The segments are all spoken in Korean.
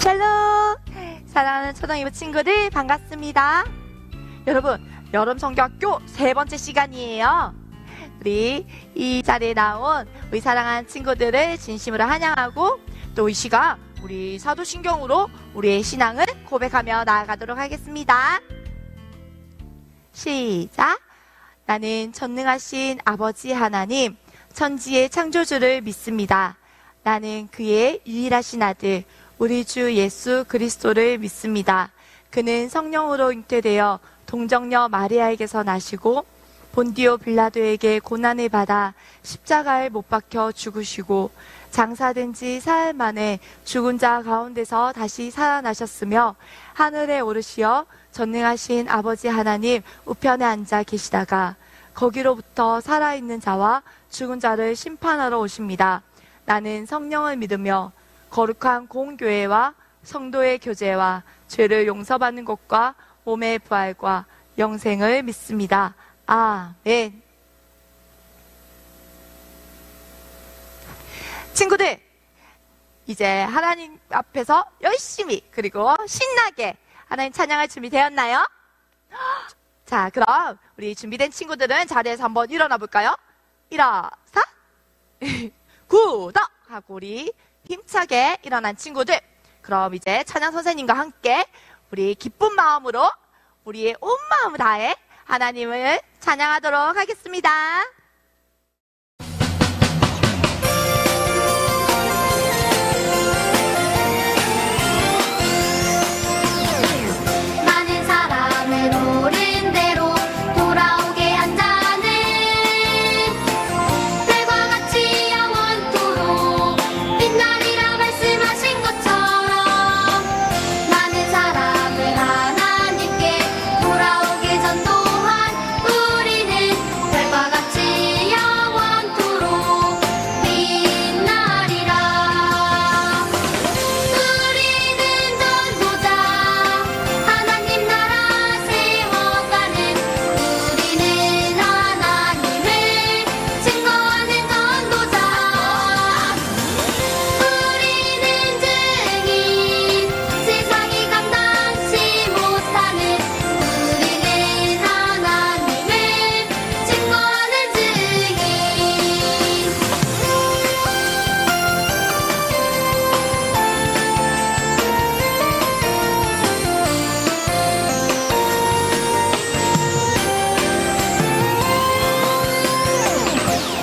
샬롬! 사랑하는 초등학교 친구들 반갑습니다. 여러분, 여름성경학교 3번째 시간이에요. 우리 이 자리에 나온 우리 사랑하는 친구들을 진심으로 환영하고 또 이 시간 우리 사도신경으로 우리의 신앙을 고백하며 나아가도록 하겠습니다. 시작! 나는 전능하신 아버지 하나님, 천지의 창조주를 믿습니다. 나는 그의 유일하신 아들, 우리 주 예수 그리스도를 믿습니다. 그는 성령으로 잉태되어 동정녀 마리아에게서 나시고 본디오 빌라도에게 고난을 받아 십자가에 못 박혀 죽으시고 장사된 지 사흘 만에 죽은 자 가운데서 다시 살아나셨으며 하늘에 오르시어 전능하신 아버지 하나님 우편에 앉아 계시다가 거기로부터 살아있는 자와 죽은 자를 심판하러 오십니다. 나는 성령을 믿으며 거룩한 공교회와 성도의 교제와 죄를 용서받는 것과 몸의 부활과 영생을 믿습니다. 아멘. 친구들, 이제 하나님 앞에서 열심히 그리고 신나게 하나님 찬양할 준비 되었나요? 자, 그럼 우리 준비된 친구들은 자리에서 한번 일어나 볼까요? 일어서 구독하고 우리 힘차게 일어난 친구들, 그럼 이제 찬양 선생님과 함께 우리 기쁜 마음으로 우리의 온 마음을 다해 하나님을 찬양하도록 하겠습니다. 많은 사람을 노린 대로 돌아오게 한 자는 별과 같이 영원토록 빛나리라 말씀하신 것처럼 많은 사람을 하나님께 돌아오게 전 또한 우리는 별과 같이 영원토록 빛나리라. 우리는 전도자 하나님 나라 세워가는 우리는 하나님을 증거하는 전도자 우리는 증인 세상이 감당치 못하는 우리는 하나님을 증거하는 증인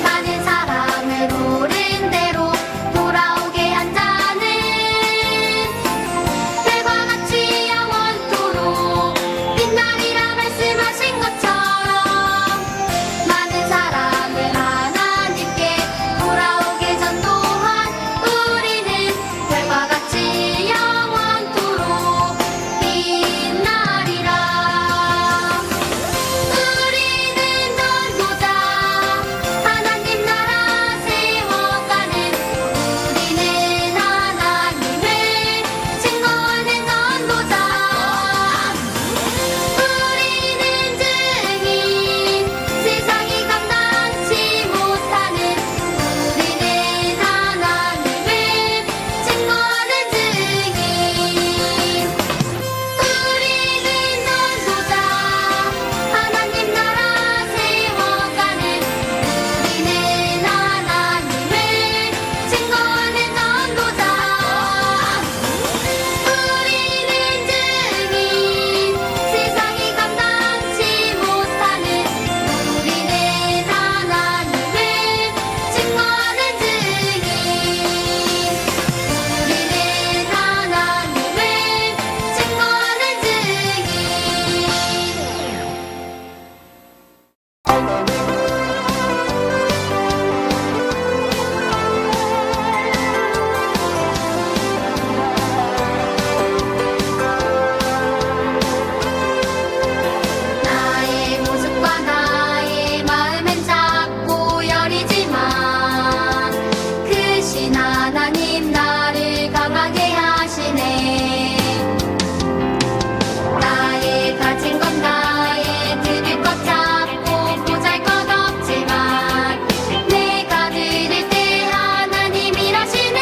많은 사람을 노린 대로 돌아오게 한 자는 별과 같이 영원토록 빛나리라 말씀하신 것처럼 많은 사람을 하나님께 돌아오게 전 또한 우리는 별과 같이 영원토록 빛나리라. 우리는 전도자 하나님 나라 세워가는 우리는 하나님을 증거하는 전도자 우리는 증인 세상이 감당치 못하는 우리는 하나님을 증거하는 증인 우리는 전도자 하나님 나라 세워가는 우리는 하나님을 증거하는 전도자 우리는 증인 세상이 감당치 못하는 우리는 하나님을 증거하는 증인 우리는 하나님을 증거하는 증인. 나의 모습과 나의 마음은 작고 여리지만 크신 하나님 나를 강하게 하시네. 나의 가진 건 나의 드릴 것 작고 보잘것 없지만 내가 드릴 때 하나님 일하시네.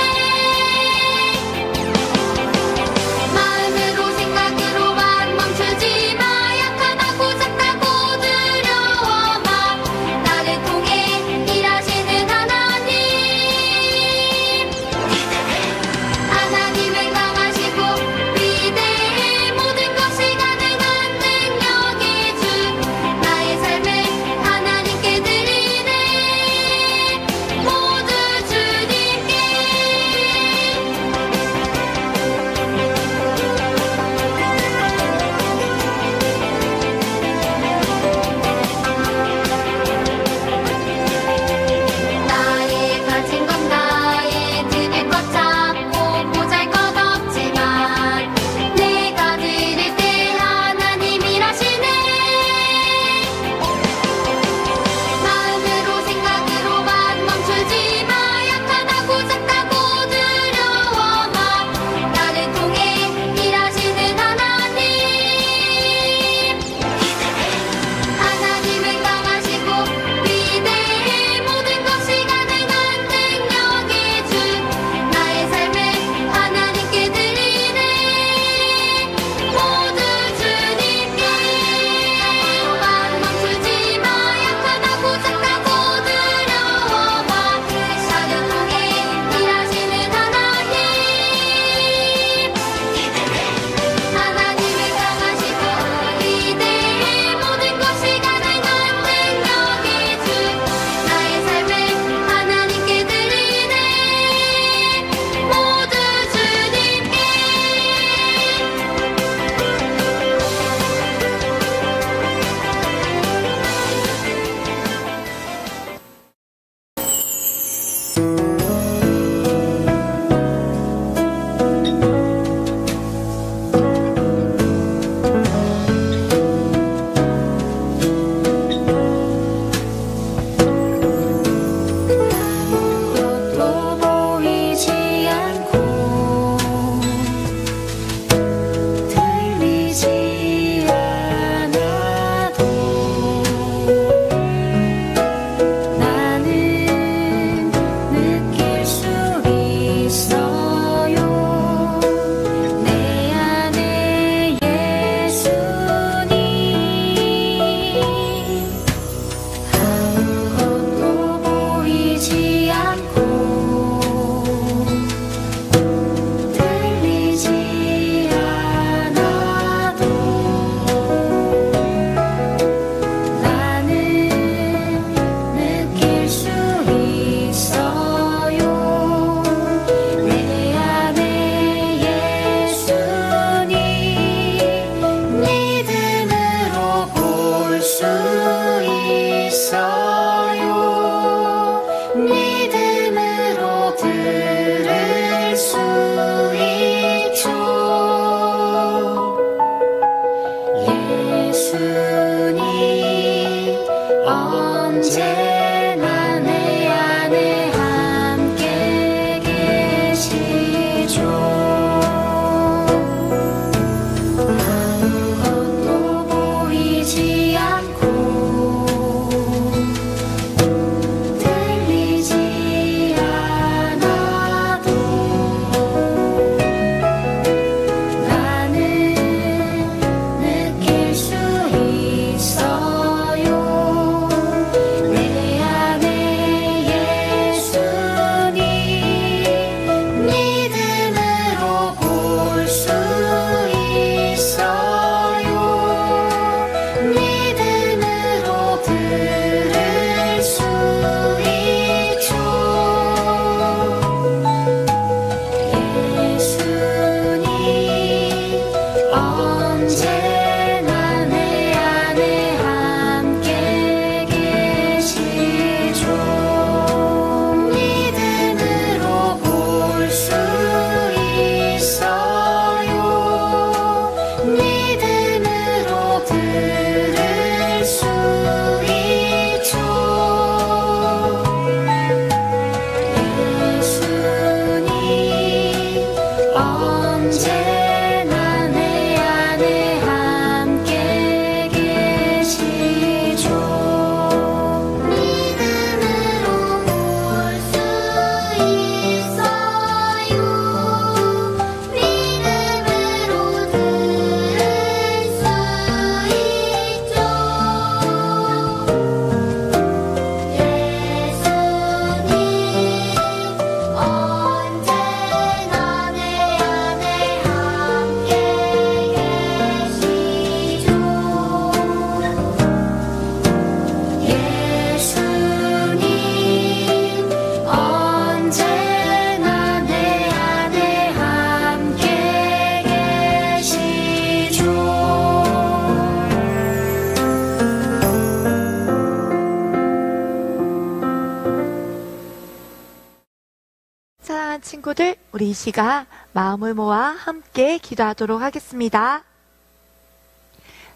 친구들, 우리 이 시간 마음을 모아 함께 기도하도록 하겠습니다.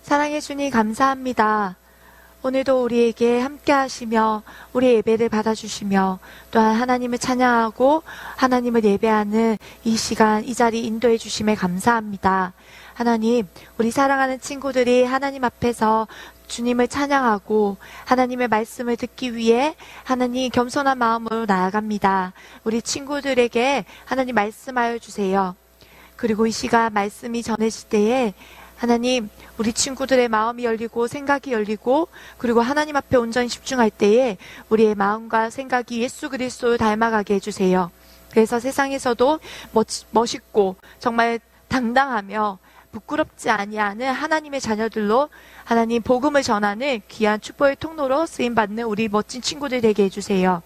사랑해 주님 감사합니다. 오늘도 우리에게 함께 하시며 우리 예배를 받아주시며 또한 하나님을 찬양하고 하나님을 예배하는 이 시간, 이 자리 인도해 주심에 감사합니다. 하나님, 우리 사랑하는 친구들이 하나님 앞에서 주님을 찬양하고 하나님의 말씀을 듣기 위해 하나님 겸손한 마음으로 나아갑니다. 우리 친구들에게 하나님 말씀하여 주세요. 그리고 이 시간 말씀이 전해질 때에 하나님, 우리 친구들의 마음이 열리고 생각이 열리고 그리고 하나님 앞에 온전히 집중할 때에 우리의 마음과 생각이 예수 그리스도를 닮아가게 해주세요. 그래서 세상에서도 멋있고 정말 당당하며 부끄럽지 아니하는 하나님의 자녀들로 하나님 복음을 전하는 귀한 축복의 통로로 쓰임받는 우리 멋진 친구들 되게 해주세요.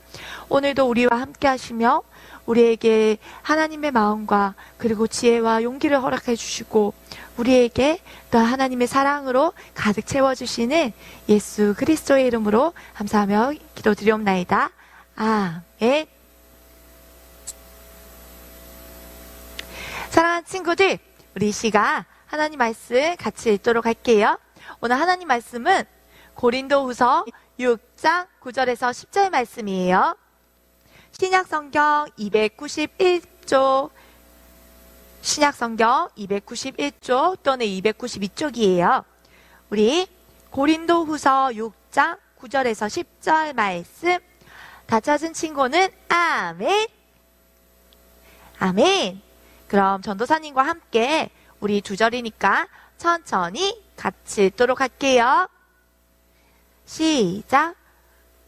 오늘도 우리와 함께 하시며 우리에게 하나님의 마음과 그리고 지혜와 용기를 허락해 주시고 우리에게 또 하나님의 사랑으로 가득 채워주시는 예수 그리스도의 이름으로 감사하며 기도드리옵나이다. 아멘. 사랑하는 친구들, 우리 이 시간 하나님 말씀 같이 읽도록 할게요. 오늘 하나님 말씀은 고린도후서 6장 9절에서 10절 말씀이에요. 신약성경 291쪽, 신약성경 291쪽 또는 292쪽이에요. 우리 고린도후서 6장 9절에서 10절 말씀 다 찾은 친구는 아멘. 아멘. 그럼 전도사님과 함께 우리 두 절이니까 천천히 같이 읽도록 할게요. 시작.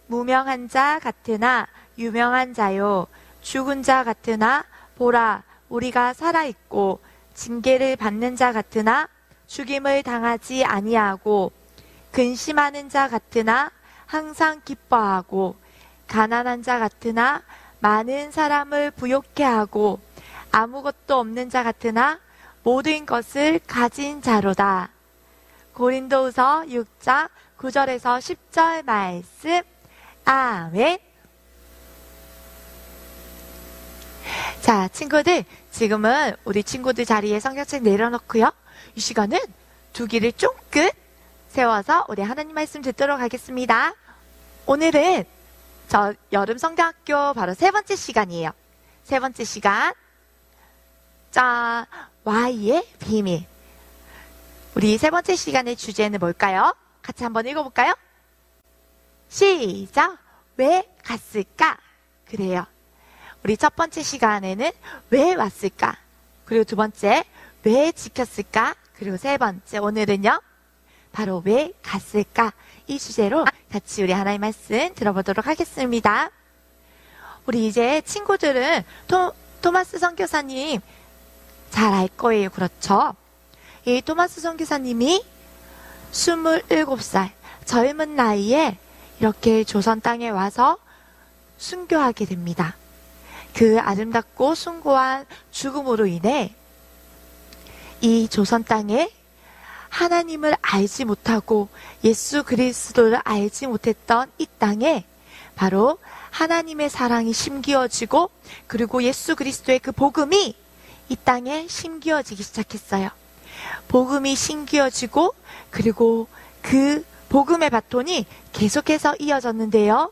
무명한 자 같으나 유명한 자요, 죽은 자 같으나 보라 우리가 살아있고, 징계를 받는 자 같으나 죽임을 당하지 아니하고, 근심하는 자 같으나 항상 기뻐하고, 가난한 자 같으나 많은 사람을 부욕해 하고, 아무것도 없는 자 같으나 모든 것을 가진 자로다. 고린도후서 6장 9절에서 10절 말씀. 아멘. 자, 친구들, 지금은 우리 친구들 자리에 성경책 내려놓고요. 이 시간은 두 귀를 쫑긋 세워서 우리 하나님 말씀 듣도록 하겠습니다. 오늘은 저 여름 성경학교 바로 세 번째 시간이에요. 세 번째 시간. 자, Y의 비밀. 우리 세 번째 시간의 주제는 뭘까요? 같이 한번 읽어볼까요? 시작! 왜 갔을까? 그래요. 우리 첫 번째 시간에는 왜 왔을까? 그리고 두 번째, 왜 지켰을까? 그리고 세 번째, 오늘은요, 바로 왜 갔을까? 이 주제로 같이 우리 하나님 말씀 들어보도록 하겠습니다. 우리 이제 친구들은 토마스 선교사님 잘 알 거예요. 그렇죠? 이 토마스 선교사님이 27살 젊은 나이에 이렇게 조선 땅에 와서 순교하게 됩니다. 그 아름답고 숭고한 죽음으로 인해 이 조선 땅에 하나님을 알지 못하고 예수 그리스도를 알지 못했던 이 땅에 바로 하나님의 사랑이 심기어지고 그리고 예수 그리스도의 그 복음이 이 땅에 심기어지기 시작했어요. 복음이 심기어지고 그리고 그 복음의 바톤이 계속해서 이어졌는데요.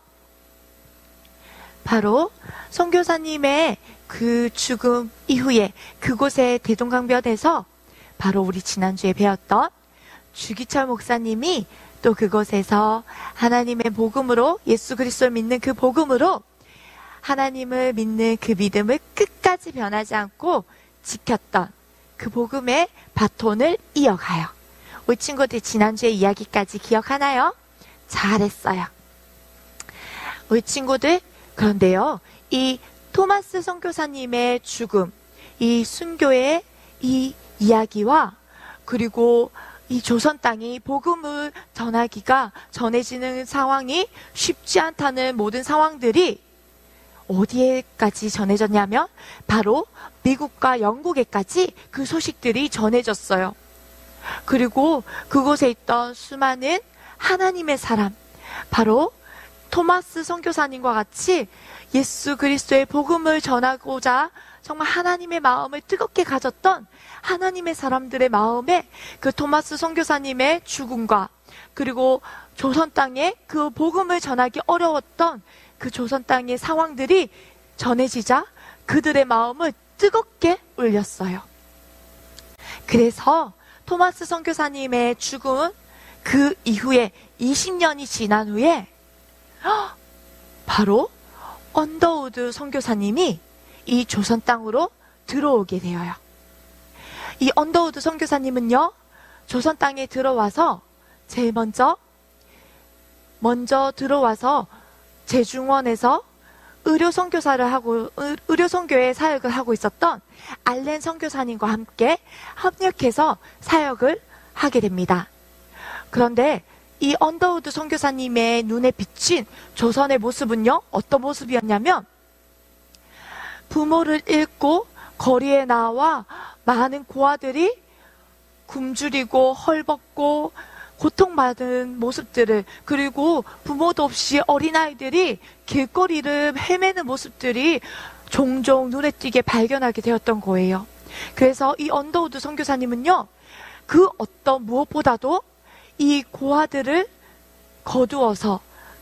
바로 선교사님의 그 죽음 이후에 그곳의 대동강변에서 바로 우리 지난주에 배웠던 주기철 목사님이 또 그곳에서 하나님의 복음으로 예수 그리스도를 믿는 그 복음으로 하나님을 믿는 그 믿음을 끝까지 변하지 않고 지켰던 그 복음의 바톤을 이어가요. 우리 친구들 지난주에 이야기까지 기억하나요? 잘했어요. 우리 친구들, 그런데요, 이 토마스 선교사님의 죽음, 이 순교의 이 이야기와 그리고 이 조선 땅이 복음을 전해지는 상황이 쉽지 않다는 모든 상황들이 어디에까지 전해졌냐면 바로 미국과 영국에까지 그 소식들이 전해졌어요. 그리고 그곳에 있던 수많은 하나님의 사람, 바로 토마스 선교사님과 같이 예수 그리스도의 복음을 전하고자 정말 하나님의 마음을 뜨겁게 가졌던 하나님의 사람들의 마음에 그 토마스 선교사님의 죽음과 그리고 조선 땅에 그 복음을 전하기 어려웠던 그 조선 땅의 상황들이 전해지자 그들의 마음을 뜨겁게 울렸어요. 그래서 토마스 선교사님의 죽음은 그 이후에 20년이 지난 후에 바로 언더우드 선교사님이 이 조선 땅으로 들어오게 되어요. 이 언더우드 선교사님은요, 조선 땅에 들어와서 제일 먼저 들어와서 제중원에서 의료 선교의 사역을 하고 있었던 알렌 선교사님과 함께 협력해서 사역을 하게 됩니다. 그런데 이 언더우드 선교사님의 눈에 비친 조선의 모습은요, 어떤 모습이었냐면 부모를 잃고 거리에 나와 많은 고아들이 굶주리고 헐벗고 고통받은 모습들을, 그리고 부모도 없이 어린아이들이 길거리를 헤매는 모습들이 종종 눈에 띄게 발견하게 되었던 거예요. 그래서 이 언더우드 선교사님은요, 그 어떤 무엇보다도 이 고아들을 거두어서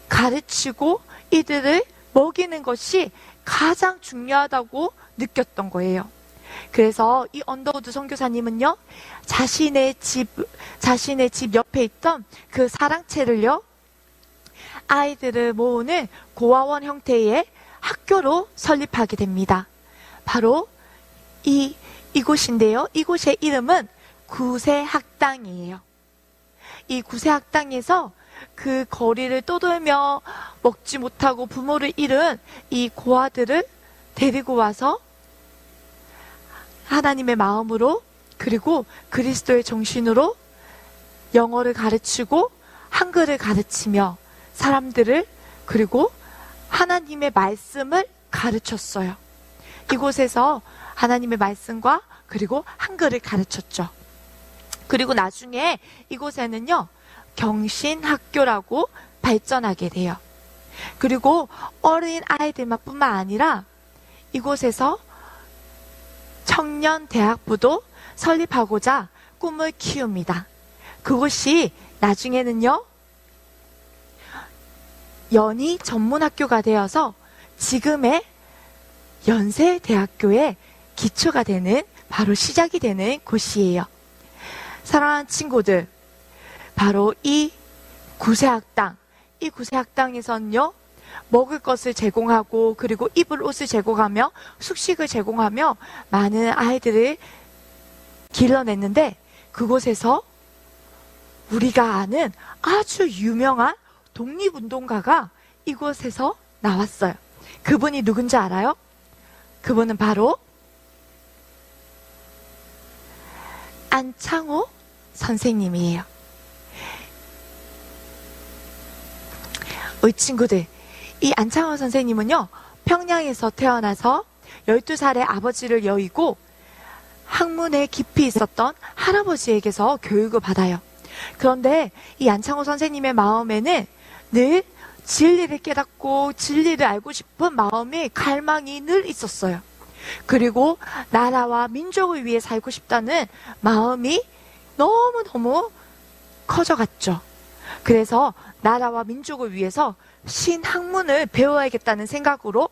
가르치고 이들을 먹이는 것이 가장 중요하다고 느꼈던 거예요. 그래서 이 언더우드 선교사님은요, 자신의 집 옆에 있던 그 사랑채를요, 아이들을 모으는 고아원 형태의 학교로 설립하게 됩니다. 바로 이곳인데요. 이곳의 이름은 구세학당이에요. 이 구세학당에서 그 거리를 떠돌며 먹지 못하고 부모를 잃은 이 고아들을 데리고 와서 하나님의 마음으로 그리고 그리스도의 정신으로 영어를 가르치고 한글을 가르치며 사람들을 그리고 하나님의 말씀을 가르쳤어요. 이곳에서 하나님의 말씀과 그리고 한글을 가르쳤죠. 그리고 나중에 이곳에는요, 경신학교라고 발전하게 돼요. 그리고 어린 아이들만 뿐만 아니라 이곳에서 청년 대학부도 설립하고자 꿈을 키웁니다. 그곳이 나중에는요, 연희 전문학교가 되어서 지금의 연세대학교의 기초가 되는, 바로 시작이 되는 곳이에요. 사랑하는 친구들, 바로 이 구세학당에서는요, 먹을 것을 제공하고 그리고 입을 옷을 제공하며 숙식을 제공하며 많은 아이들을 길러냈는데, 그곳에서 우리가 아는 아주 유명한 독립운동가가 이곳에서 나왔어요. 그분이 누군지 알아요? 그분은 바로 안창호 선생님이에요. 우리 친구들, 이 안창호 선생님은요, 평양에서 태어나서 12살의 아버지를 여의고 학문에 깊이 있었던 할아버지에게서 교육을 받아요. 그런데 이 안창호 선생님의 마음에는 늘 진리를 깨닫고 진리를 알고 싶은 마음의 갈망이 늘 있었어요. 그리고 나라와 민족을 위해 살고 싶다는 마음이 너무너무 커져갔죠. 그래서 나라와 민족을 위해서 신학문을 배워야겠다는 생각으로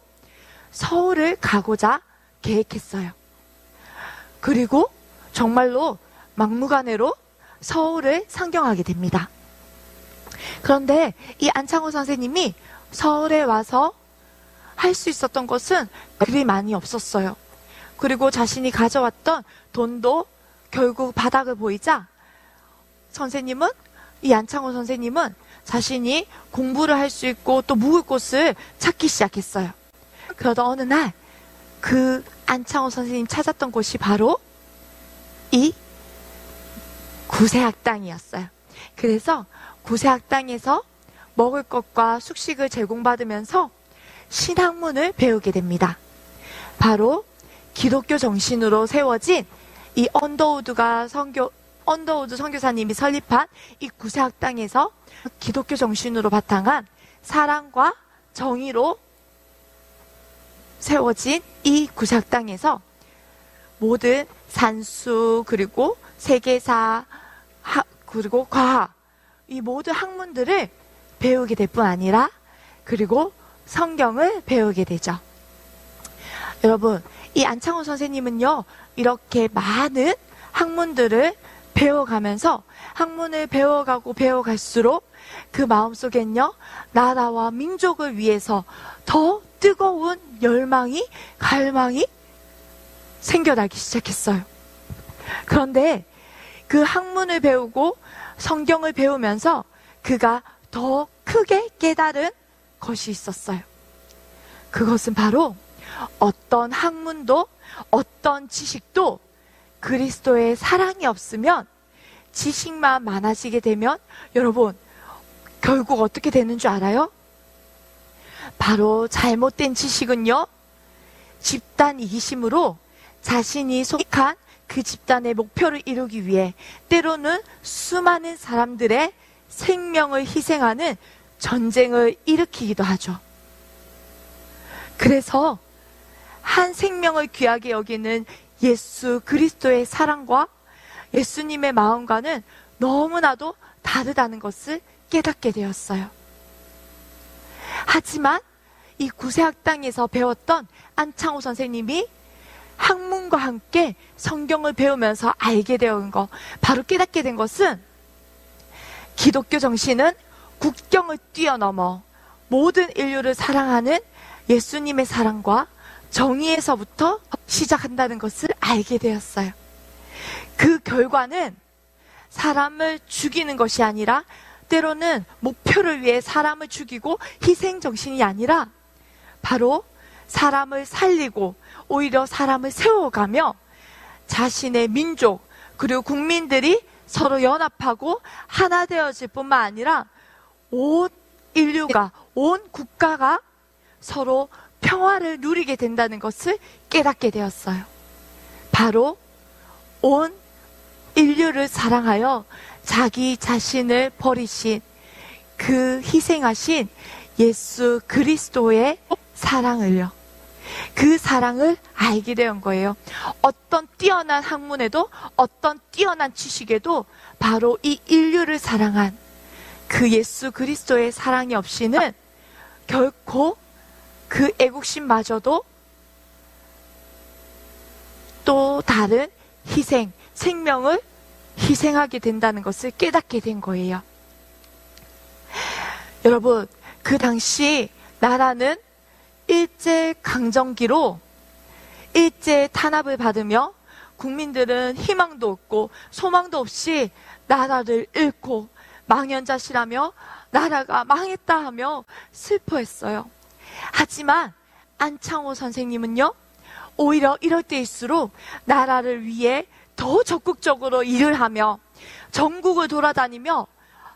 서울을 가고자 계획했어요. 그리고 정말로 막무가내로 서울을 상경하게 됩니다. 그런데 이 안창호 선생님이 서울에 와서 할 수 있었던 것은 그리 많이 없었어요. 그리고 자신이 가져왔던 돈도 결국 바닥을 보이자 이 안창호 선생님은 자신이 공부를 할 수 있고 또 묵을 곳을 찾기 시작했어요. 그러다 어느 날 그 안창호 선생님 찾았던 곳이 바로 이 구세학당이었어요. 그래서 구세학당에서 먹을 것과 숙식을 제공받으면서 신학문을 배우게 됩니다. 바로 기독교 정신으로 세워진 이 언더우드 선교사님이 설립한 이 구세학당에서 기독교 정신으로 바탕한 사랑과 정의로 세워진 이 구세학 땅에서 모든 산수, 그리고 세계사, 그리고 과학, 이 모든 학문들을 배우게 될 뿐 아니라 그리고 성경을 배우게 되죠. 여러분, 이 안창호 선생님은요, 이렇게 많은 학문들을 배워가면서 학문을 배워가고 배워갈수록 그 마음속엔요, 나라와 민족을 위해서 더 뜨거운 열망이, 갈망이 생겨나기 시작했어요. 그런데 그 학문을 배우고 성경을 배우면서 그가 더 크게 깨달은 것이 있었어요. 그것은 바로 어떤 학문도 어떤 지식도 그리스도의 사랑이 없으면, 지식만 많아지게 되면 여러분 결국 어떻게 되는 줄 알아요? 바로 잘못된 지식은요, 집단 이기심으로 자신이 속한 그 집단의 목표를 이루기 위해 때로는 수많은 사람들의 생명을 희생하는 전쟁을 일으키기도 하죠. 그래서 한 생명을 귀하게 여기는 예수 그리스도의 사랑과 예수님의 마음과는 너무나도 다르다는 것을 깨닫게 되었어요. 하지만 이 구세학 땅에서 배웠던 안창호 선생님이 학문과 함께 성경을 배우면서 알게 되는 것, 바로 깨닫게 된 것은 기독교 정신은 국경을 뛰어넘어 모든 인류를 사랑하는 예수님의 사랑과 정의에서부터 시작한다는 것을 알게 되었어요. 그 결과는 사람을 죽이는 것이 아니라, 때로는 목표를 위해 사람을 죽이고 희생 정신이 아니라 바로 사람을 살리고 오히려 사람을 세워가며 자신의 민족 그리고 국민들이 서로 연합하고 하나 되어질 뿐만 아니라 온 인류가, 온 국가가 서로 평화를 누리게 된다는 것을 깨닫게 되었어요. 바로 온 인류를 사랑하여 자기 자신을 버리신, 그 희생하신 예수 그리스도의 사랑을요, 그 사랑을 알게 된 거예요. 어떤 뛰어난 학문에도 어떤 뛰어난 지식에도 바로 이 인류를 사랑한 그 예수 그리스도의 사랑이 없이는 결코 그 애국심마저도 또 다른 희생, 생명을 희생하게 된다는 것을 깨닫게 된 거예요. 여러분, 그 당시 나라는 일제강점기로 일제 탄압을 받으며 국민들은 희망도 없고 소망도 없이 나라를 잃고 망연자실하며 나라가 망했다 하며 슬퍼했어요. 하지만 안창호 선생님은요, 오히려 이럴 때일수록 나라를 위해 더 적극적으로 일을 하며 전국을 돌아다니며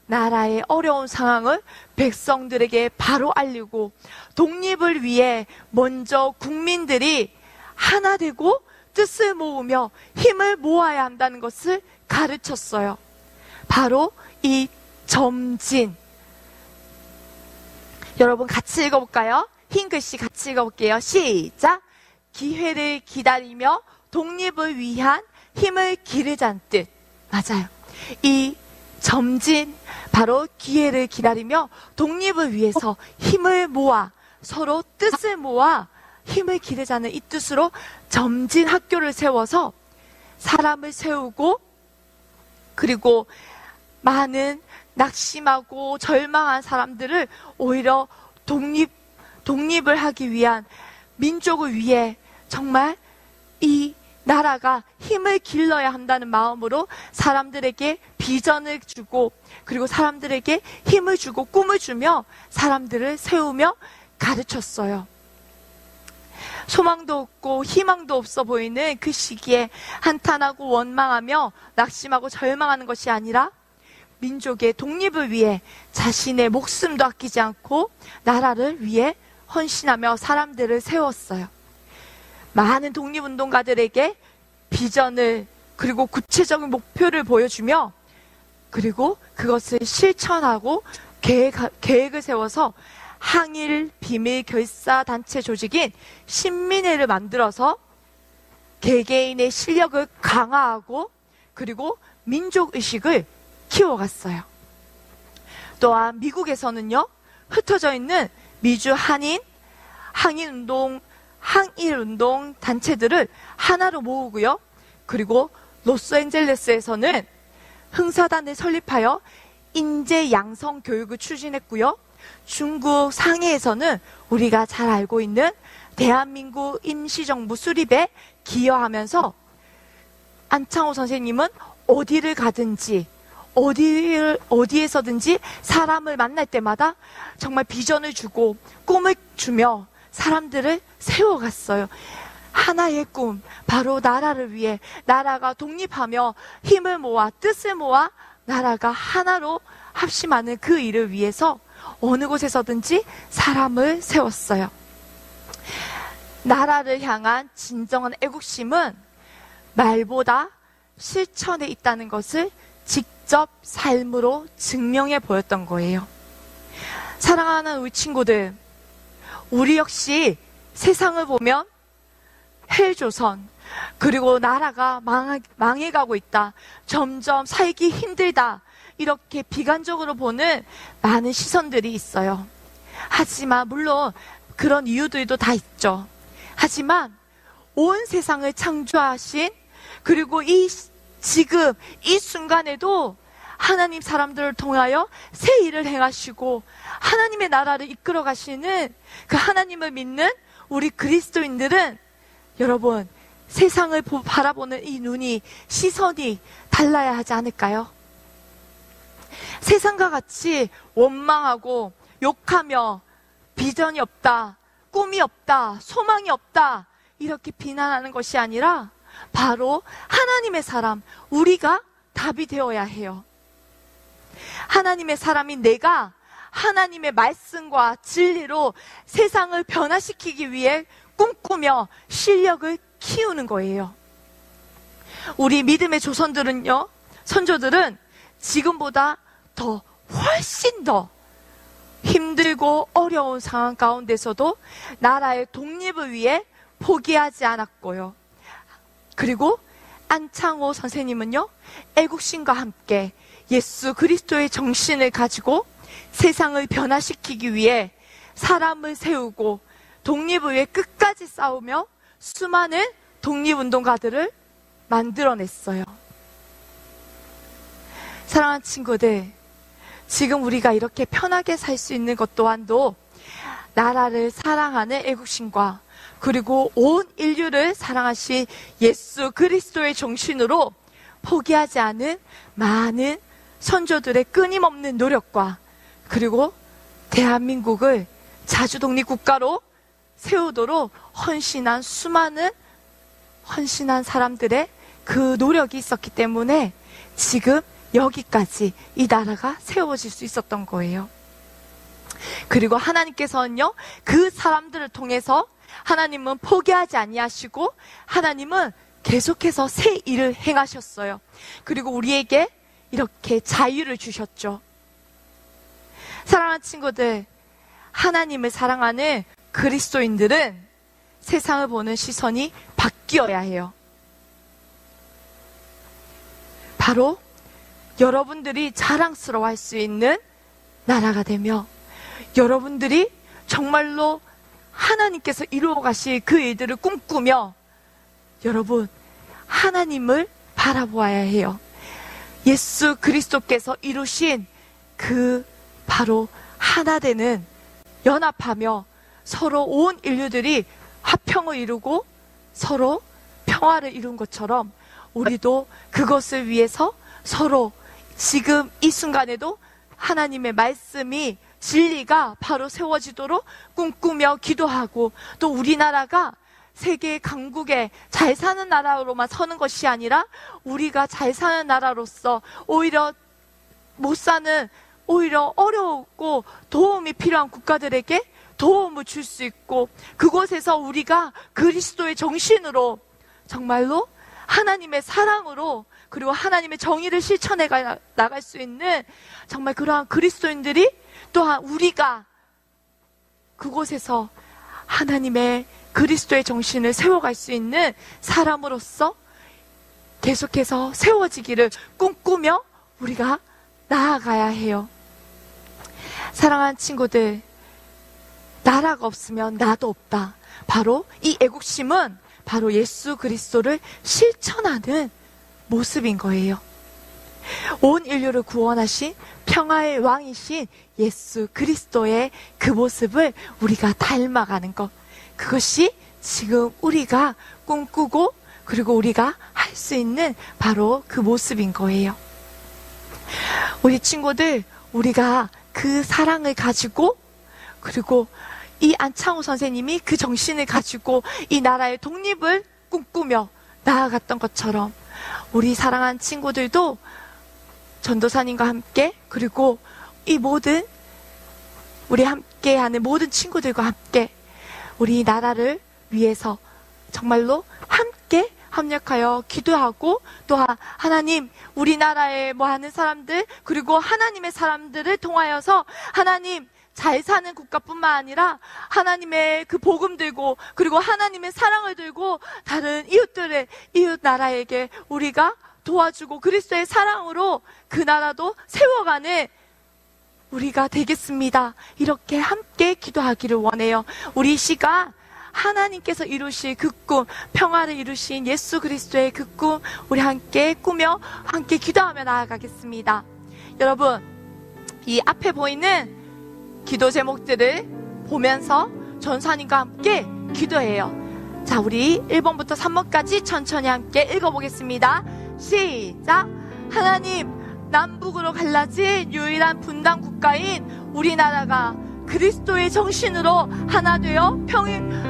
나라의 어려운 상황을 백성들에게 바로 알리고 독립을 위해 먼저 국민들이 하나 되고 뜻을 모으며 힘을 모아야 한다는 것을 가르쳤어요. 바로 이 점진. 여러분 같이 읽어볼까요? 흰 글씨 같이 읽어볼게요. 시작! 기회를 기다리며 독립을 위한 힘을 기르자는 뜻. 맞아요. 이 점진, 바로 기회를 기다리며 독립을 위해서 힘을 모아, 서로 뜻을 모아 힘을 기르자는 이 뜻으로 점진 학교를 세워서 사람을 세우고, 그리고 많은 낙심하고 절망한 사람들을 오히려 독립을 하기 위한, 민족을 위해 정말 이 나라가 힘을 길러야 한다는 마음으로 사람들에게 비전을 주고, 그리고 사람들에게 힘을 주고 꿈을 주며 사람들을 세우며 가르쳤어요. 소망도 없고 희망도 없어 보이는 그 시기에 한탄하고 원망하며 낙심하고 절망하는 것이 아니라 민족의 독립을 위해 자신의 목숨도 아끼지 않고 나라를 위해 헌신하며 사람들을 세웠어요. 많은 독립운동가들에게 비전을, 그리고 구체적인 목표를 보여주며, 그리고 그것을 실천하고 계획을 세워서 항일 비밀 결사 단체 조직인 신민회를 만들어서 개개인의 실력을 강화하고 그리고 민족의식을 키워갔어요. 또한 미국에서는요, 흩어져 있는 미주 항일운동 단체들을 하나로 모으고요. 그리고 로스앤젤레스에서는 흥사단을 설립하여 인재 양성 교육을 추진했고요. 중국 상해에서는 우리가 잘 알고 있는 대한민국 임시정부 수립에 기여하면서 안창호 선생님은 어디를 가든지 어디에서든지 사람을 만날 때마다 정말 비전을 주고 꿈을 주며 사람들을 세워갔어요. 하나의 꿈, 바로 나라를 위해, 나라가 독립하며 힘을 모아 뜻을 모아 나라가 하나로 합심하는 그 일을 위해서 어느 곳에서든지 사람을 세웠어요. 나라를 향한 진정한 애국심은 말보다 실천에 있다는 것을 직접 삶으로 증명해 보였던 거예요. 사랑하는 우리 친구들, 우리 역시 세상을 보면 헬조선, 그리고 나라가 망해가고 있다, 점점 살기 힘들다, 이렇게 비관적으로 보는 많은 시선들이 있어요. 하지만 물론 그런 이유들도 다 있죠. 하지만 온 세상을 창조하신, 그리고 지금 이 순간에도 하나님 사람들을 통하여 새 일을 행하시고 하나님의 나라를 이끌어 가시는 그 하나님을 믿는 우리 그리스도인들은, 여러분, 세상을 바라보는 이 눈이, 시선이 달라야 하지 않을까요? 세상과 같이 원망하고 욕하며 비전이 없다, 꿈이 없다, 소망이 없다, 이렇게 비난하는 것이 아니라 바로 하나님의 사람, 우리가 답이 되어야 해요. 하나님의 사람인 내가 하나님의 말씀과 진리로 세상을 변화시키기 위해 꿈꾸며 실력을 키우는 거예요. 우리 믿음의 조선들은요, 선조들은 지금보다 훨씬 더 힘들고 어려운 상황 가운데서도 나라의 독립을 위해 포기하지 않았고요. 그리고 안창호 선생님은요, 애국심과 함께 예수 그리스도의 정신을 가지고 세상을 변화시키기 위해 사람을 세우고 독립을 위해 끝까지 싸우며 수많은 독립운동가들을 만들어냈어요. 사랑하는 친구들, 지금 우리가 이렇게 편하게 살 수 있는 것 또한도 나라를 사랑하는 애국심과 그리고 온 인류를 사랑하신 예수 그리스도의 정신으로 포기하지 않은 많은 선조들의 끊임없는 노력과 그리고 대한민국을 자주독립국가로 세우도록 헌신한 수많은 헌신한 사람들의 그 노력이 있었기 때문에 지금 여기까지 이 나라가 세워질 수 있었던 거예요. 그리고 하나님께서는요, 그 사람들을 통해서 하나님은 포기하지 아니하시고 하나님은 계속해서 새 일을 행하셨어요. 그리고 우리에게 이렇게 자유를 주셨죠. 사랑하는 친구들, 하나님을 사랑하는 그리스도인들은 세상을 보는 시선이 바뀌어야 해요. 바로 여러분들이 자랑스러워할 수 있는 나라가 되며 여러분들이 정말로 하나님께서 이루어 가실 그 일들을 꿈꾸며 여러분, 하나님을 바라보아야 해요. 예수 그리스도께서 이루신 그 바로 하나 되는, 연합하며 서로 온 인류들이 화평을 이루고 서로 평화를 이룬 것처럼 우리도 그것을 위해서 서로 지금 이 순간에도 하나님의 말씀이, 진리가 바로 세워지도록 꿈꾸며 기도하고, 또 우리나라가 세계 강국에 잘 사는 나라로만 서는 것이 아니라 우리가 잘 사는 나라로서 오히려 못 사는, 오히려 어려웠고 도움이 필요한 국가들에게 도움을 줄 수 있고, 그곳에서 우리가 그리스도의 정신으로 정말로 하나님의 사랑으로 그리고 하나님의 정의를 실천해 나갈 수 있는 정말 그러한 그리스도인들이, 또한 우리가 그곳에서 하나님의 그리스도의 정신을 세워갈 수 있는 사람으로서 계속해서 세워지기를 꿈꾸며 우리가 나아가야 해요. 사랑하는 친구들, 나라가 없으면 나도 없다. 바로 이 애국심은 바로 예수 그리스도를 실천하는 모습인 거예요. 온 인류를 구원하신 평화의 왕이신 예수 그리스도의 그 모습을 우리가 닮아가는 것, 그것이 지금 우리가 꿈꾸고 그리고 우리가 할 수 있는 바로 그 모습인 거예요. 우리 친구들, 우리가 그 사랑을 가지고 그리고 이 안창호 선생님이 그 정신을 가지고 이 나라의 독립을 꿈꾸며 나아갔던 것처럼 우리 사랑하는 친구들도 전도사님과 함께 그리고 이 모든 우리 함께하는 모든 친구들과 함께 우리 나라를 위해서 정말로 함께 합력하여 기도하고 또한 하나님 우리나라에 많은 사람들 그리고 하나님의 사람들을 통하여서 하나님 잘 사는 국가뿐만 아니라 하나님의 그 복음 들고 그리고 하나님의 사랑을 들고 다른 이웃 나라에게 우리가 도와주고 그리스도의 사랑으로 그 나라도 세워가는 우리가 되겠습니다. 이렇게 함께 기도하기를 원해요. 우리 시가 하나님께서 이루실 그 꿈, 평화를 이루신 예수 그리스도의 그 꿈 우리 함께 꾸며 함께 기도하며 나아가겠습니다. 여러분, 이 앞에 보이는 기도 제목들을 보면서 전사님과 함께 기도해요. 자, 우리 1번부터 3번까지 천천히 함께 읽어보겠습니다. 시작! 하나님, 남북으로 갈라진 유일한 분단 국가인 우리나라가 그리스도의 정신으로 하나 되어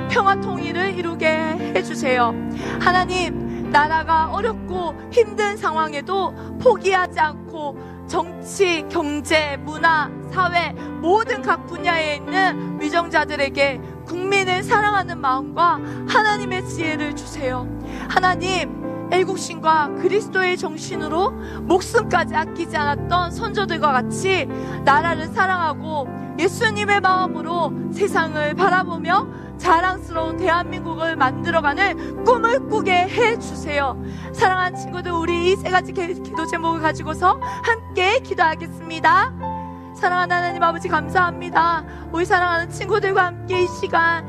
평화 통일을 이루게 해주세요. 하나님, 나라가 어렵고 힘든 상황에도 포기하지 않고 정치, 경제, 문화, 사회 모든 각 분야에 있는 위정자들에게 국민을 사랑하는 마음과 하나님의 지혜를 주세요. 하나님, 애국심과 그리스도의 정신으로 목숨까지 아끼지 않았던 선조들과 같이 나라를 사랑하고 예수님의 마음으로 세상을 바라보며 자랑스러운 대한민국을 만들어가는 꿈을 꾸게 해주세요. 사랑하는 친구들, 우리 이 세 가지 기도 제목을 가지고서 함께 기도하겠습니다. 사랑하는 하나님 아버지, 감사합니다. 우리 사랑하는 친구들과 함께 이 시간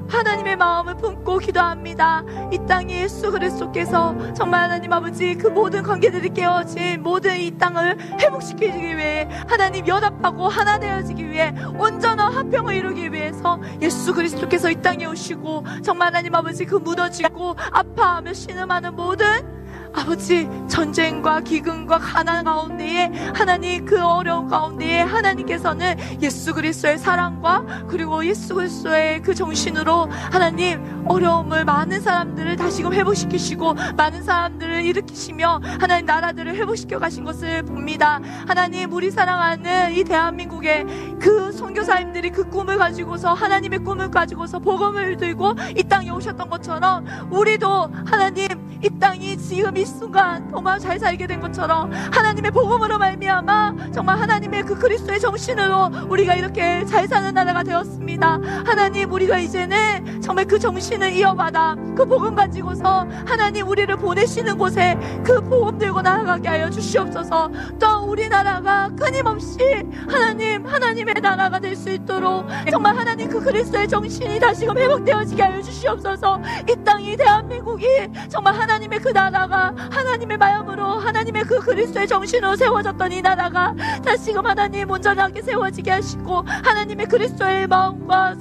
하나님의 마음을 품고 기도합니다. 이 땅에 예수 그리스도께서 정말 하나님 아버지 그 모든 관계들이 깨어진 모든 이 땅을 회복시키기 위해 하나님 연합하고 하나 되어지기 위해 온전한 화평을 이루기 위해서 예수 그리스도께서 이 땅에 오시고 정말 하나님 아버지 그 무너지고 아파하며 신음하는 모든 아버지 전쟁과 기근과 가난 가운데에 하나님 그 어려운 가운데에 하나님께서는 예수 그리스도의 사랑과 그리고 예수 그리스도의 그 정신으로 하나님 어려움을 많은 사람들을 다시금 회복시키시고 많은 사람들을 일으키시며 하나님 나라들을 회복시켜 가신 것을 봅니다. 하나님, 우리 사랑하는 이 대한민국의 그 선교사님들이 그 꿈을 가지고서 하나님의 꿈을 가지고서 복음을 들고 이 땅에 오셨던 것처럼 우리도 하나님 이 땅이 지금 이 순간 정말 잘 살게 된 것처럼 하나님의 복음으로 말미암아 정말 하나님의 그 그리스도의 정신으로 우리가 이렇게 잘 사는 나라가 되었습니다. 하나님, 우리가 이제는 정말 그 정신을 이어받아 그 복음 가지고서 하나님 우리를 보내시는 곳에 그 복음 들고 나아가게 하여 주시옵소서. 또 우리나라가 끊임없이 하나님의 나라가 될 수 있도록 정말 하나님 그 그리스도의 정신이 다시금 회복되어지게 하여 주시옵소서. 이 땅이 대한민국이 정말 하나님의 그 나라가 하나님의 마음으로 하나님의 그 그리스도의 정신으로 세워졌던 이 나라가 다시금 하나님 온전하게 세워지게 하시고 하나님의 그리스도의 마음과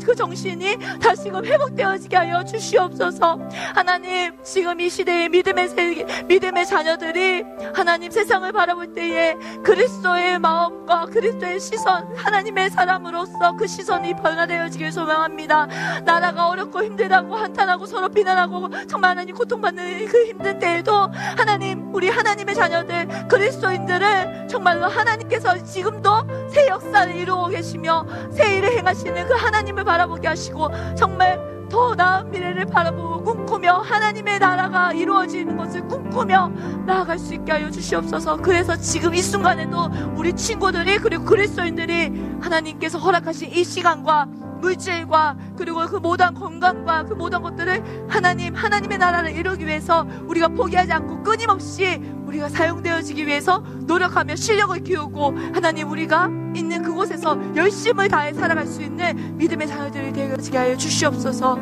그 정신이 다시금 회복되어지게 하여 주시옵소서. 하나님, 지금 이 시대의 믿음의 자녀들이 하나님 세상을 바라볼 때에 그리스도의 마음과 그리스도의 시선, 하나님의 사람으로서 그 시선이 변화되어지길 소망합니다. 나라가 어렵고 힘들다고 한탄하고 서로 비난하고 정말 하나님 고통받는 그 힘든 때에도 하나님, 우리 하나님의 자녀들 그리스도인들을 정말로 하나님께서 지금도 새 역사를 이루어 계시며 새 일을 행하시는 그 하나님을 바라보게 하시고 정말 더 나은 미래를 바라보고 꿈꾸며 하나님의 나라가 이루어지는 것을 꿈꾸며 나아갈 수 있게 하여 주시옵소서. 그래서 지금 이 순간에도 우리 친구들이 그리고 그리스도인들이 하나님께서 허락하신 이 시간과 물질과 그리고 그 모든 건강과 그 모든 것들을 하나님의 나라를 이루기 위해서 우리가 포기하지 않고 끊임없이 우리가 사용되어지기 위해서 노력하며 실력을 키우고 하나님 우리가 있는 그곳에서 열심을 다해 살아갈 수 있는 믿음의 자녀들이 되게 하여 주시옵소서.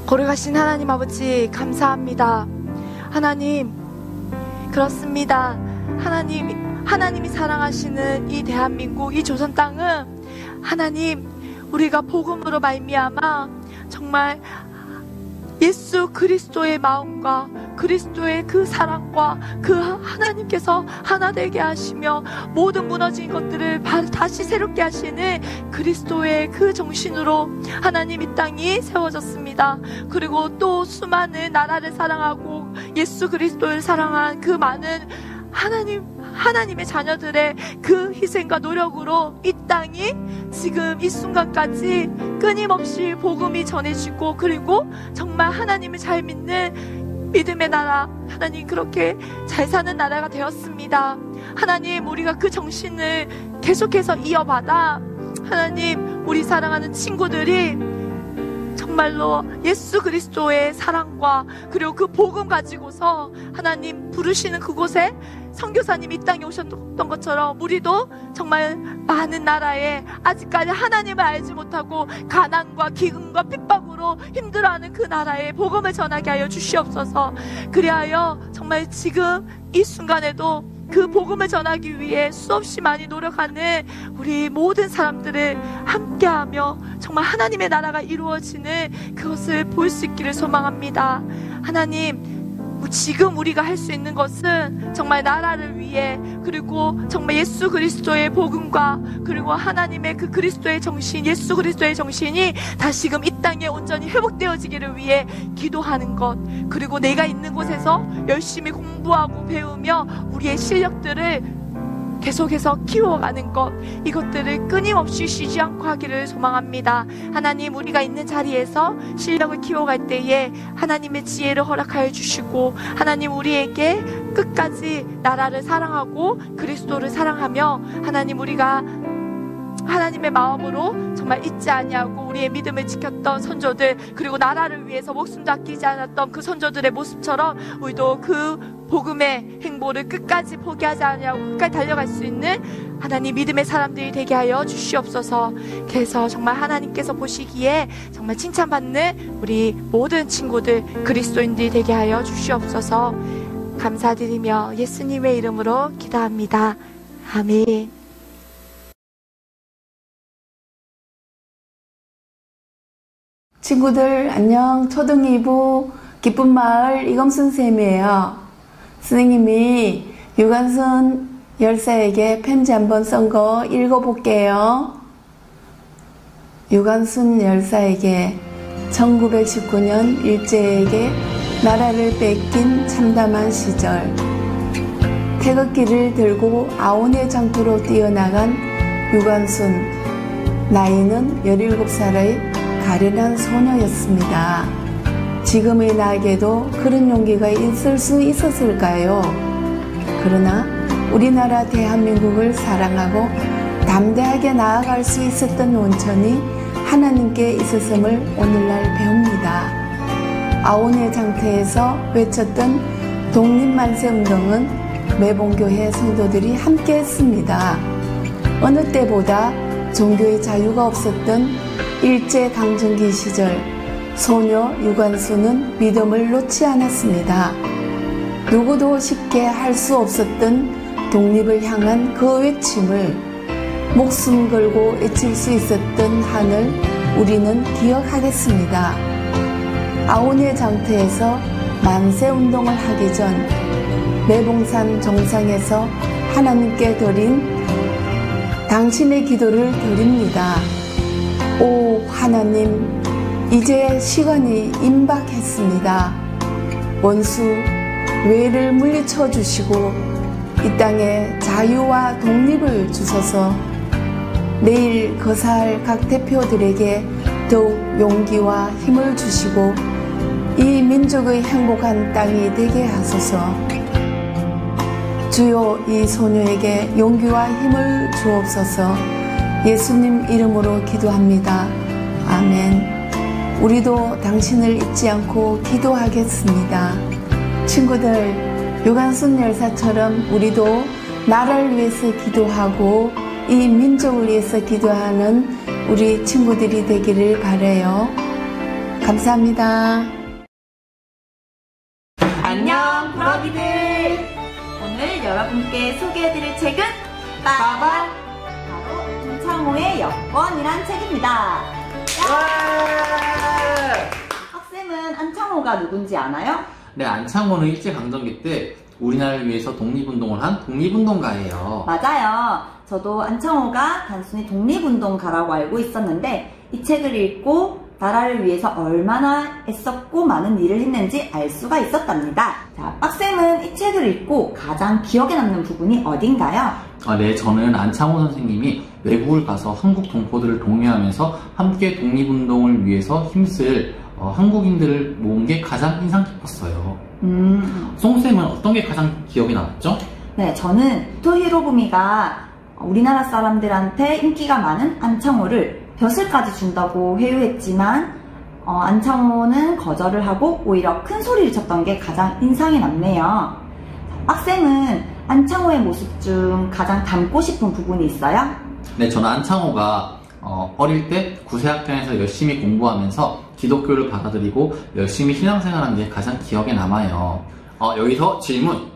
거룩하신 하나님 아버지 감사합니다. 하나님 그렇습니다. 하나님이 사랑하시는 이 대한민국 이 조선 땅은 하나님 우리가 복음으로 말미암아 정말 예수 그리스도의 마음과 그리스도의 그 사랑과 그 하나님께서 하나 되게 하시며 모든 무너진 것들을 다시 새롭게 하시는 그리스도의 그 정신으로 하나님 이 땅이 세워졌습니다. 그리고 또 수많은 나라를 사랑하고 예수 그리스도를 사랑한 그 많은 하나님의 자녀들의 그 희생과 노력으로 이 땅이 지금 이 순간까지 끊임없이 복음이 전해지고 그리고 정말 하나님을 잘 믿는 믿음의 나라 하나님 그렇게 잘 사는 나라가 되었습니다. 하나님 우리가 그 정신을 계속해서 이어받아 하나님 우리 사랑하는 친구들이 정말로 예수 그리스도의 사랑과 그리고 그 복음 가지고서 하나님 부르시는 그곳에 선교사님이 이 땅에 오셨던 것처럼 우리도 정말 많은 나라에 아직까지 하나님을 알지 못하고 가난과 기근과 핍박으로 힘들어하는 그 나라에 복음을 전하게 하여 주시옵소서. 그리하여 정말 지금 이 순간에도 그 복음을 전하기 위해 수없이 많이 노력하는 우리 모든 사람들을 함께하며 정말 하나님의 나라가 이루어지는 그것을 볼 수 있기를 소망합니다. 하나님 지금 우리가 할 수 있는 것은 정말 나라를 위해 그리고 정말 예수 그리스도의 복음과 그리고 하나님의 그 그리스도의 정신 예수 그리스도의 정신이 다시금 이 땅에 온전히 회복되어지기를 위해 기도하는 것 그리고 내가 있는 곳에서 열심히 공부하고 배우며 우리의 실력들을 계속해서 키워가는 것 이것들을 끊임없이 쉬지 않고 하기를 소망합니다. 하나님 우리가 있는 자리에서 실력을 키워갈 때에 하나님의 지혜를 허락하여 주시고 하나님 우리에게 끝까지 나라를 사랑하고 그리스도를 사랑하며 하나님 우리가 하나님의 마음으로 정말 잊지 아니하고 우리의 믿음을 지켰던 선조들 그리고 나라를 위해서 목숨도 아끼지 않았던 그 선조들의 모습처럼 우리도 그 복음의 행보를 끝까지 포기하지 아니하고 끝까지 달려갈 수 있는 하나님 믿음의 사람들이 되게 하여 주시옵소서. 그래서 정말 하나님께서 보시기에 정말 칭찬받는 우리 모든 친구들 그리스도인들이 되게 하여 주시옵소서. 감사드리며 예수님의 이름으로 기도합니다. 아멘. 친구들 안녕. 초등 2부 기쁜 마을 이검순 쌤이에요. 선생님이 유관순 열사에게 편지 한번 쓴 거 읽어볼게요. 유관순 열사에게 1919년 일제에게 나라를 뺏긴 참담한 시절 태극기를 들고 아온의 장터로 뛰어나간 유관순 나이는 17살의 가련한 소녀였습니다. 지금의 나에게도 그런 용기가 있을 수 있었을까요? 그러나 우리나라 대한민국을 사랑하고 담대하게 나아갈 수 있었던 원천이 하나님께 있었음을 오늘날 배웁니다. 아온의 장터에서 외쳤던 독립만세운동은 매봉교회 성도들이 함께 했습니다. 어느 때보다 종교의 자유가 없었던 일제강점기 시절 소녀 유관순은 믿음을 놓지 않았습니다. 누구도 쉽게 할 수 없었던 독립을 향한 그 외침을 목숨 걸고 외칠 수 있었던 한을 우리는 기억하겠습니다. 아온의 장터에서 만세운동을 하기 전 매봉산 정상에서 하나님께 드린 당신의 기도를 드립니다. 오 하나님, 이제 시간이 임박했습니다. 원수 외를 물리쳐 주시고 이 땅에 자유와 독립을 주소서. 내일 거사할 각 대표들에게 더욱 용기와 힘을 주시고 이 민족의 행복한 땅이 되게 하소서. 주요 이 소녀에게 용기와 힘을 주옵소서. 예수님 이름으로 기도합니다. 아멘. 우리도 당신을 잊지 않고 기도하겠습니다. 친구들, 유관순 열사처럼 우리도 나라를 위해서 기도하고 이 민족을 위해서 기도하는 우리 친구들이 되기를 바라요. 감사합니다. 안녕, 부러기들! 오늘 여러분께 소개해드릴 책은 빠밤! 바로 임창호의 여권이란 책입니다. 학생은 안창호가 누군지 아나요? 네, 안창호는 일제강점기 때 우리나라를 위해서 독립운동을 한 독립운동가예요. 맞아요. 저도 안창호가 단순히 독립운동가라고 알고 있었는데 이 책을 읽고 나라를 위해서 얼마나 애썼고 많은 일을 했는지 알 수가 있었답니다. 자, 빡쌤은 이 책을 읽고 가장 기억에 남는 부분이 어딘가요? 네, 저는 안창호 선생님이 외국을 가서 한국 동포들을 독려하면서 함께 독립운동을 위해서 힘쓸 한국인들을 모은 게 가장 인상 깊었어요. 송쌤은 어떤 게 가장 기억에 남았죠? 네, 저는 토히로부미가 우리나라 사람들한테 인기가 많은 안창호를 벼슬까지 준다고 회유했지만 안창호는 거절을 하고 오히려 큰 소리를 쳤던 게 가장 인상이 남네요. 빡쌤은 안창호의 모습 중 가장 닮고 싶은 부분이 있어요? 네, 저는 안창호가 어릴 때 구세학당에서 열심히 공부하면서 기독교를 받아들이고 열심히 신앙생활한 게 가장 기억에 남아요. 여기서 질문.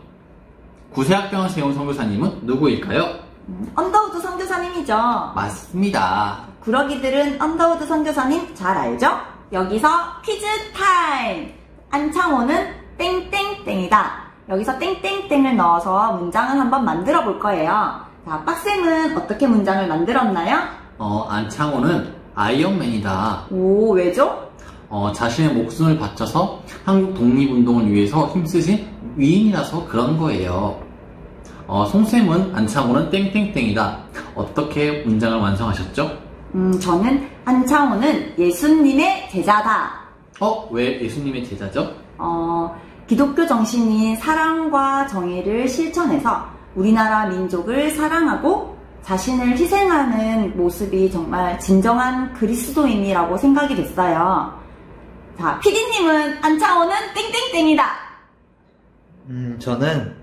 구세학당을 세운 선교사님은 누구일까요? 언더우드 선교사님이죠. 맞습니다. 구러기들은 언더우드 선교사님 잘 알죠? 여기서 퀴즈 타임! 안창호는 땡땡땡이다. 여기서 땡땡땡을 넣어서 문장을 한번 만들어 볼 거예요. 자, 빡쌤은 어떻게 문장을 만들었나요? 안창호는 아이언맨이다. 오, 왜죠? 자신의 목숨을 바쳐서 한국 독립운동을 위해서 힘쓰신 위인이라서 그런 거예요. 송쌤은 안창호는 땡땡땡이다. 어떻게 문장을 완성하셨죠? 저는 안창호는 예수님의 제자다. 왜 예수님의 제자죠? 기독교 정신인 사랑과 정의를 실천해서 우리나라 민족을 사랑하고 자신을 희생하는 모습이 정말 진정한 그리스도인이라고 생각이 됐어요. 자, PD님은 안창호는 땡땡땡이다. 저는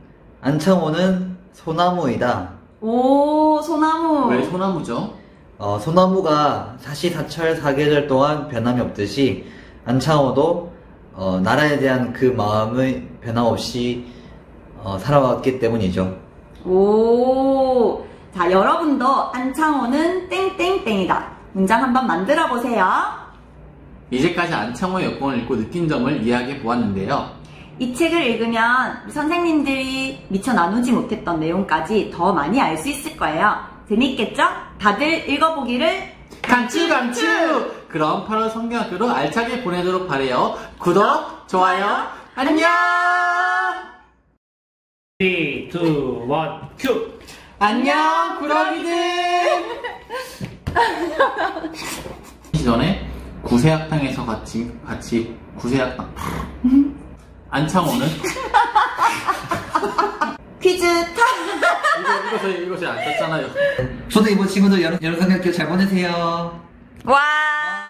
안창호는 소나무이다. 오, 소나무. 왜 소나무죠? 소나무가 사시사철 사계절 동안 변함이 없듯이 안창호도 나라에 대한 그 마음의 변함없이 살아왔기 때문이죠. 오, 자, 여러분도 안창호는 땡땡땡이다. 문장 한번 만들어 보세요. 이제까지 안창호의 여권을 읽고 느낀 점을 이야기해 보았는데요. 이 책을 읽으면 우리 선생님들이 미처 나누지 못했던 내용까지 더 많이 알 수 있을 거예요. 재밌겠죠? 다들 읽어보기를 강추! 그럼 8월 성경학교로 알차게 보내도록 바래요. 구독, 좋아요, 안녕! 3, 2, 1, 큐! 안녕, 구러기들! 전에 구세학당에서 같이 구세학당 안창호는 퀴즈 타임! 이것을 안 썼잖아요. 저도 이번 친구들 여름 성경학교 잘 보내세요. 와!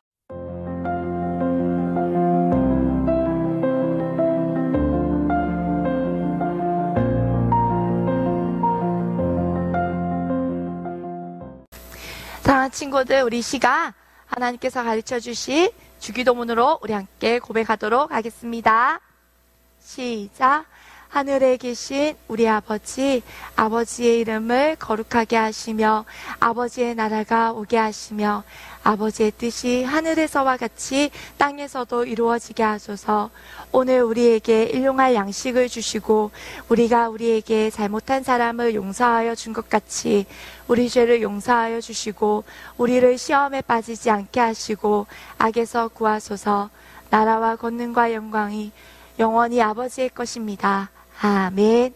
사랑하는 친구들, 우리 시가 하나님께서 가르쳐 주신 주기도문으로 우리 함께 고백하도록 하겠습니다. 시작. 하늘에 계신 우리 아버지, 아버지의 이름을 거룩하게 하시며 아버지의 나라가 오게 하시며 아버지의 뜻이 하늘에서와 같이 땅에서도 이루어지게 하소서. 오늘 우리에게 일용할 양식을 주시고 우리가 우리에게 잘못한 사람을 용서하여 준 것 같이 우리 죄를 용서하여 주시고 우리를 시험에 빠지지 않게 하시고 악에서 구하소서. 나라와 권능과 영광이 영원히 아버지의 것입니다. 아멘.